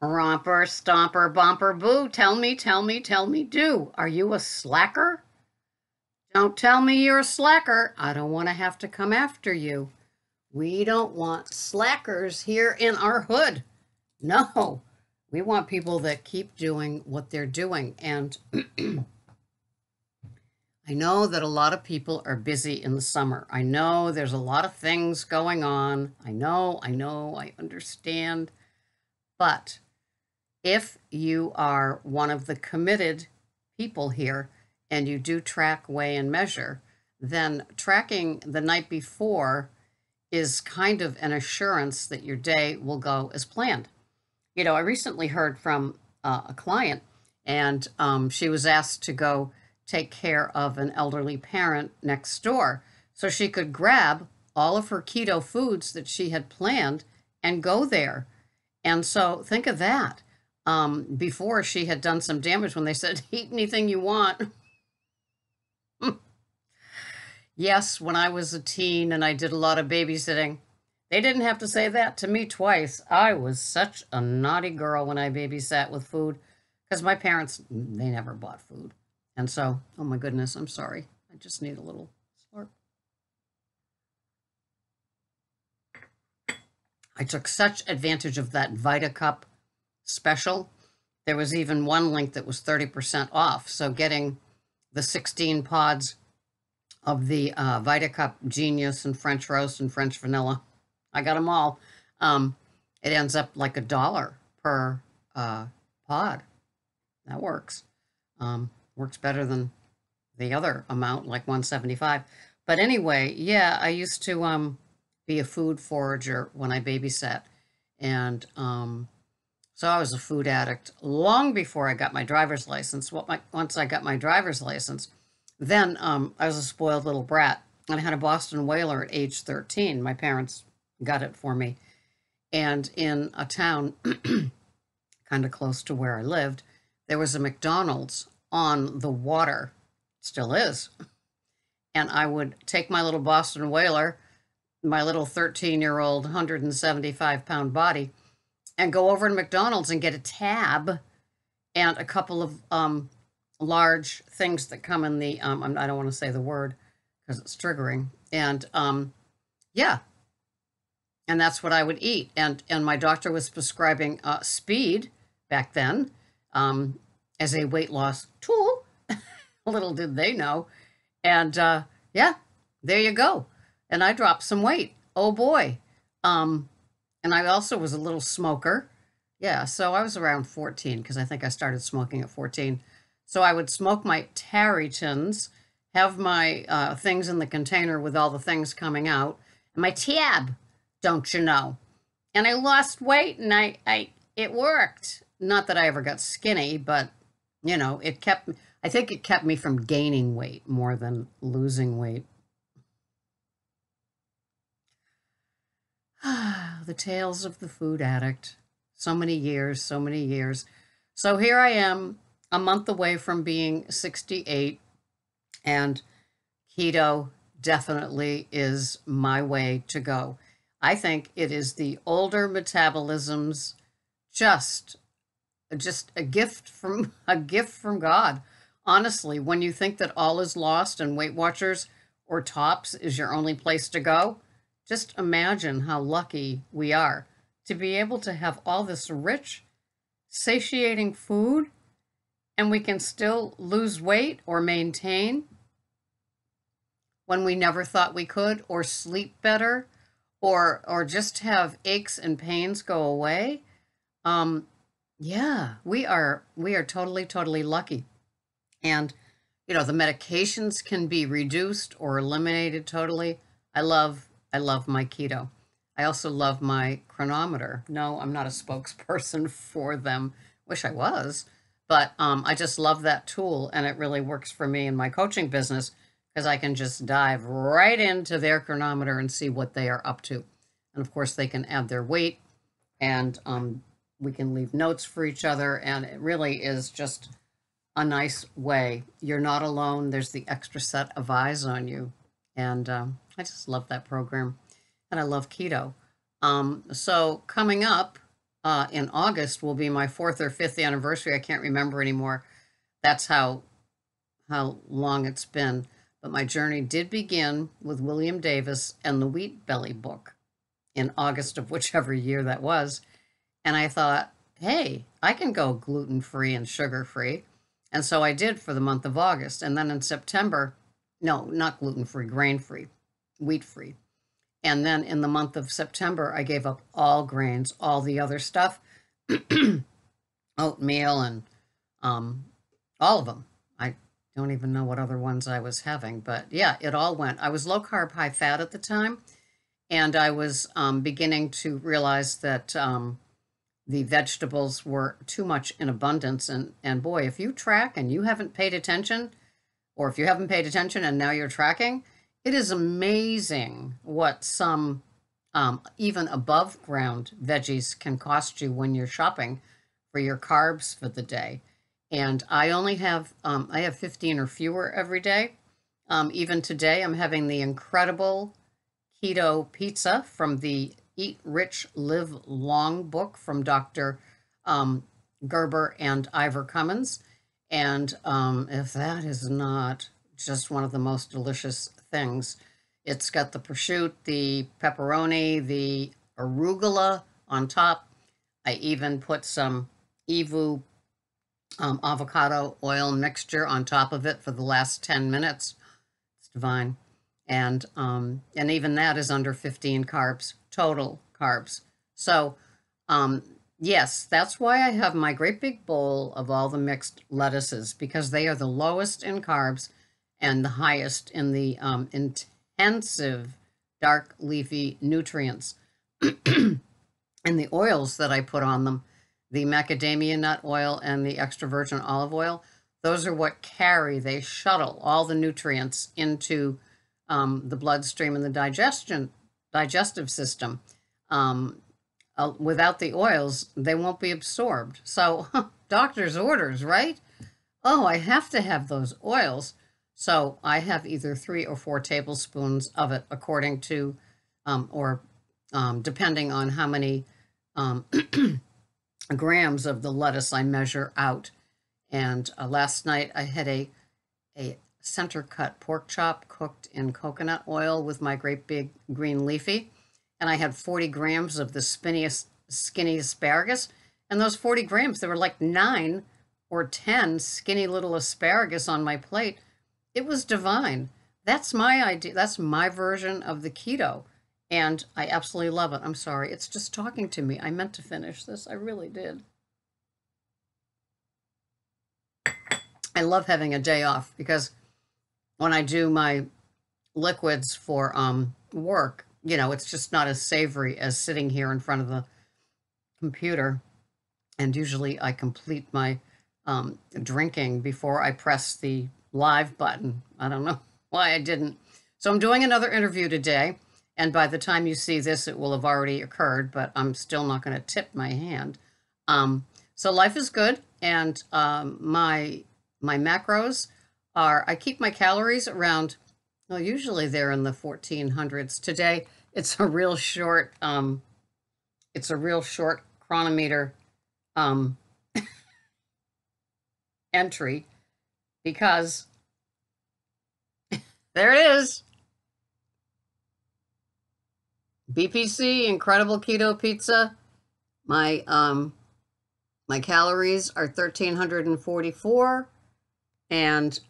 Romper, stomper, bumper, boo. Tell me, tell me, tell me, do. Are you a slacker? Don't tell me you're a slacker. I don't want to have to come after you. We don't want slackers here in our hood. No, we want people that keep doing what they're doing. And I know that a lot of people are busy in the summer. I know there's a lot of things going on. I know, I understand. But if you are one of the committed people here and you do track, weigh, and measure, then tracking the night before is kind of an assurance that your day will go as planned. You know, I recently heard from a client, and she was asked to go take care of an elderly parent next door so she could grab all of her keto foods that she had planned and go there. And so think of that. Before she had done some damage when they said, eat anything you want. Yes, when I was a teen and I did a lot of babysitting, they didn't have to say that to me twice. I was such a naughty girl when I babysat with food because my parents, they never bought food. And so, oh my goodness, I'm sorry. I just need a little slurp. I took such advantage of that VitaCup special. There was even one link that was 30% off. So getting the 16 pods of the VitaCup Genius and French Roast and French Vanilla, I got them all. It ends up like $1 per pod. That works. Works better than the other amount, like 175. But anyway, yeah, I used to be a food forager when I babysat. And so I was a food addict long before I got my driver's license. Once I got my driver's license, then I was a spoiled little brat. And I had a Boston Whaler at age 13. My parents got it for me. And in a town kind of close to where I lived, there was a McDonald's on the water. Still is. And I would take my little Boston Whaler, my little 13-year-old, 175-pound body, and go over to McDonald's and get a tab and a couple of large things that come in the, I don't want to say the word because it's triggering. And yeah, and that's what I would eat. And my doctor was prescribing speed back then as a weight loss tool. Little did they know. And yeah, there you go. And I dropped some weight. Oh boy. And I also was a little smoker. Yeah, so I was around 14 because I think I started smoking at 14. So I would smoke my Tarrytons, have my things in the container with all the things coming out, and my tab, don't you know? And I lost weight, and it worked. Not that I ever got skinny, but you know, I think it kept me from gaining weight more than losing weight. The tales of the food addict. So many years, so many years. So here I am, a month away from being 68, and keto definitely is my way to go. I think it is the older metabolisms, just a gift from God. Honestly, when you think that all is lost and Weight Watchers or Tops is your only place to go, just imagine how lucky we are to be able to have all this rich, satiating food, and we can still lose weight or maintain when we never thought we could, or sleep better, or just have aches and pains go away. Yeah, we are totally lucky. And you know, the medications can be reduced or eliminated totally. I love my keto. I also love my chronometer. No, I'm not a spokesperson for them. Wish I was. But I just love that tool, and it really works for me in my coaching business because I can just dive right into their chronometer and see what they are up to. And of course, they can add their weight, and we can leave notes for each other, and it really is just a nice way. You're not alone. There's the extra set of eyes on you. And I just love that program. And I love keto. So coming up, in August will be my 4th or 5th anniversary. I can't remember anymore. That's how long it's been. But my journey did begin with William Davis and the Wheat Belly book in August of whichever year that was. And I thought, hey, I can go gluten-free and sugar-free. And so I did for the month of August. And then in September, no, not gluten-free, grain-free, wheat-free. And then in the month of September, I gave up all grains, all the other stuff, oatmeal and all of them. I don't even know what other ones I was having. But yeah, it all went. I was low-carb, high-fat at the time. And I was beginning to realize that the vegetables were too much in abundance. And boy, if you track and you haven't paid attention, or if you haven't paid attention and now you're tracking, it is amazing what some even above ground veggies can cost you when you're shopping for your carbs for the day. And I only have, I have 15 or fewer every day. Even today, I'm having the incredible keto pizza from the Eat Rich, Live Long book from Dr. Gerber and Ivor Cummins. And if that is not just one of the most delicious things, it's got the prosciutto, the pepperoni, the arugula on top. I even put some Evu avocado oil mixture on top of it for the last 10 minutes. It's divine. And even that is under 15 carbs, total carbs. So, yes, that's why I have my great big bowl of all the mixed lettuces, because they are the lowest in carbs and the highest in the intensive dark leafy nutrients. And the oils that I put on them, the macadamia nut oil and the extra virgin olive oil, those are what carry, they shuttle all the nutrients into the bloodstream and the digestive system. Without the oils, they won't be absorbed. So, doctor's orders, right? Oh, I have to have those oils. So I have either 3 or 4 tablespoons of it, according to, depending on how many grams of the lettuce I measure out. And last night I had a center cut pork chop cooked in coconut oil with my great big green leafy. And I had 40 grams of the skinny asparagus. And those 40 grams, there were like 9 or 10 skinny little asparagus on my plate. It was divine. That's my idea. That's my version of the keto. And I absolutely love it. I'm sorry. It's just talking to me. I meant to finish this. I really did. I love having a day off because when I do my liquids for work, you know, it's just not as savory as sitting here in front of the computer. And usually I complete my drinking before I press the live button. I don't know why I didn't. So I'm doing another interview today. And by the time you see this, it will have already occurred, but I'm still not going to tip my hand. So life is good. And my macros are, I keep my calories around, well, usually they're in the 1400s. Today, it's a real short chronometer entry, because there it is. BPC, Incredible Keto Pizza. My calories are 1,344, and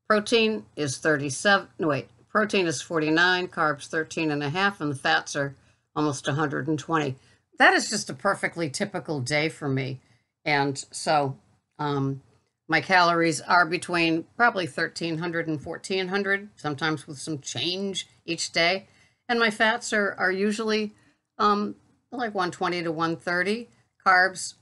protein is 37. No, wait, protein is 49, carbs 13.5, and the fats are almost 120. That is just a perfectly typical day for me. And so my calories are between probably 1,300 and 1,400, sometimes with some change each day. And my fats are usually like 120 to 130. Carbs,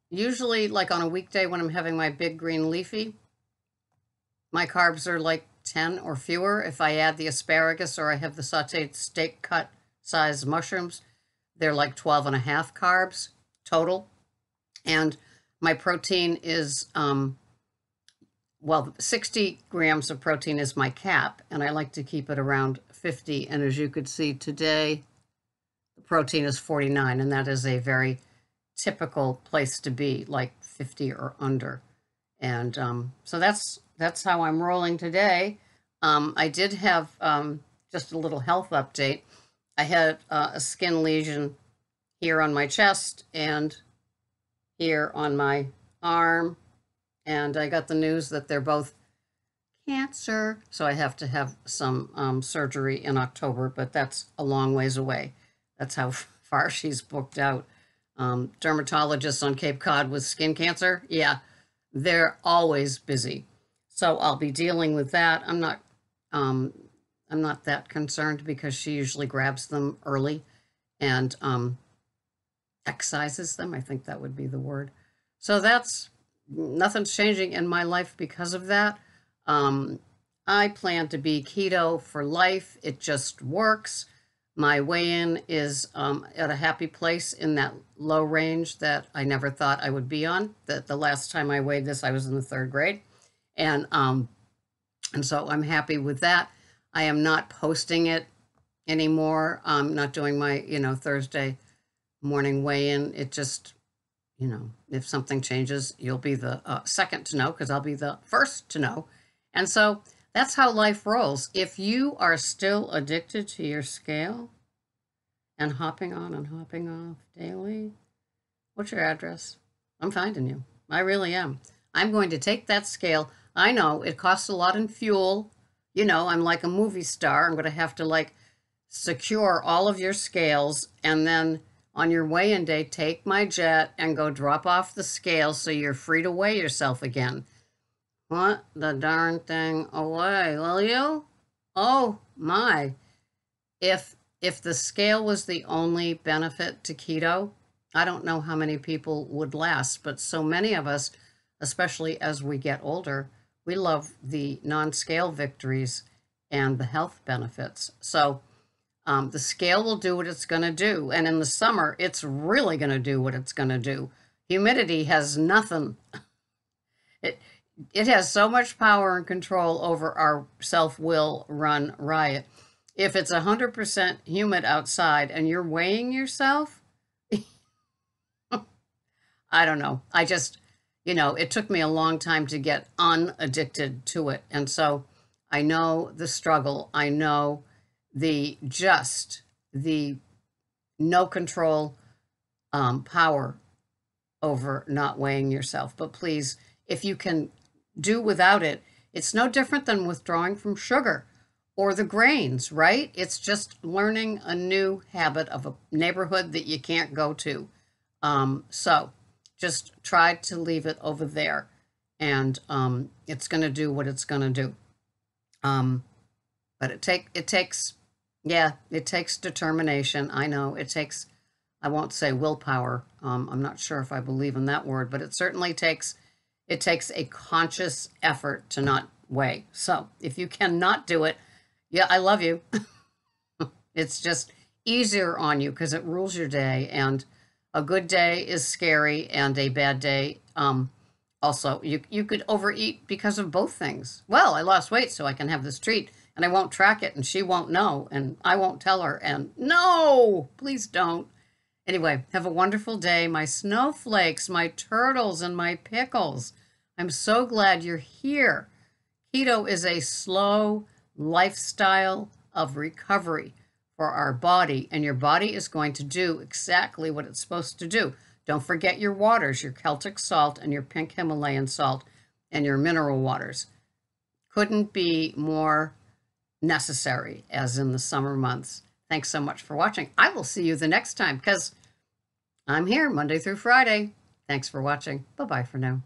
usually like on a weekday when I'm having my big green leafy, my carbs are like 10 or fewer. If I add the asparagus or I have the sauteed steak cut size mushrooms, they're like 12.5 carbs total. And my protein is well, 60 grams of protein is my cap, and I like to keep it around 50. And as you could see today, the protein is 49, and that is a very typical place to be, like 50 or under. And so that's how I'm rolling today. I did have just a little health update. I had a skin lesion here on my chest and here on my arm, and I got the news that they're both cancer, so I have to have some surgery in October, but that's a long ways away. That's how far she's booked out. Dermatologists on Cape Cod with skin cancer, yeah, they're always busy. So I'll be dealing with that. I'm not that concerned because she usually grabs them early and excises them. I think that would be the word. So nothing's changing in my life because of that. I plan to be keto for life. It just works. My weigh-in is at a happy place in that low range that I never thought I would be on. That the last time I weighed this, I was in the 3rd grade. And so I'm happy with that. I am not posting it anymore. I'm not doing my, Thursday morning weigh-in. It just, if something changes, you'll be the second to know because I'll be the first to know. And so that's how life rolls. If you are still addicted to your scale and hopping on and hopping off daily, what's your address? I'm finding you. I really am. I'm going to take that scale. I know it costs a lot in fuel. I'm like a movie star. I'm going to have to secure all of your scales, and then on your weigh-in day, take my jet and go drop off the scale so you're free to weigh yourself again. What the darn thing away, will you? Oh my. If the scale was the only benefit to keto, I don't know how many people would last, but so many of us, especially as we get older, we love the non-scale victories and the health benefits. So the scale will do what it's going to do. And in the summer, it's really going to do what it's going to do. Humidity has nothing. It has so much power and control over our self-will run riot. If it's 100% humid outside and you're weighing yourself, I don't know. I just, it took me a long time to get unaddicted to it. And so I know the struggle. I know the no control power over not weighing yourself. But please, if you can do without it, it's no different than withdrawing from sugar or the grains, right? It's just learning a new habit of a neighborhood that you can't go to. So just try to leave it over there, and it's going to do what it's going to do. But it takes determination. I know it takes, I won't say willpower. I'm not sure if I believe in that word, but it certainly takes a conscious effort to not weigh. So if you cannot do it, yeah, I love you. It's just easier on you because it rules your day, and a good day is scary, and a bad day, also, you could overeat because of both things. Well, I lost weight so I can have this treat, and I won't track it, and she won't know, and I won't tell her, and no, please don't. Anyway, have a wonderful day, my snowflakes, my turtles, and my pickles. I'm so glad you're here. Keto is a slow lifestyle of recovery for our body, and your body is going to do exactly what it's supposed to do. Don't forget your waters, your Celtic salt and your pink Himalayan salt and your mineral waters. Couldn't be more necessary as in the summer months. Thanks so much for watching. I will see you the next time because I'm here Monday through Friday. Thanks for watching. Bye-bye for now.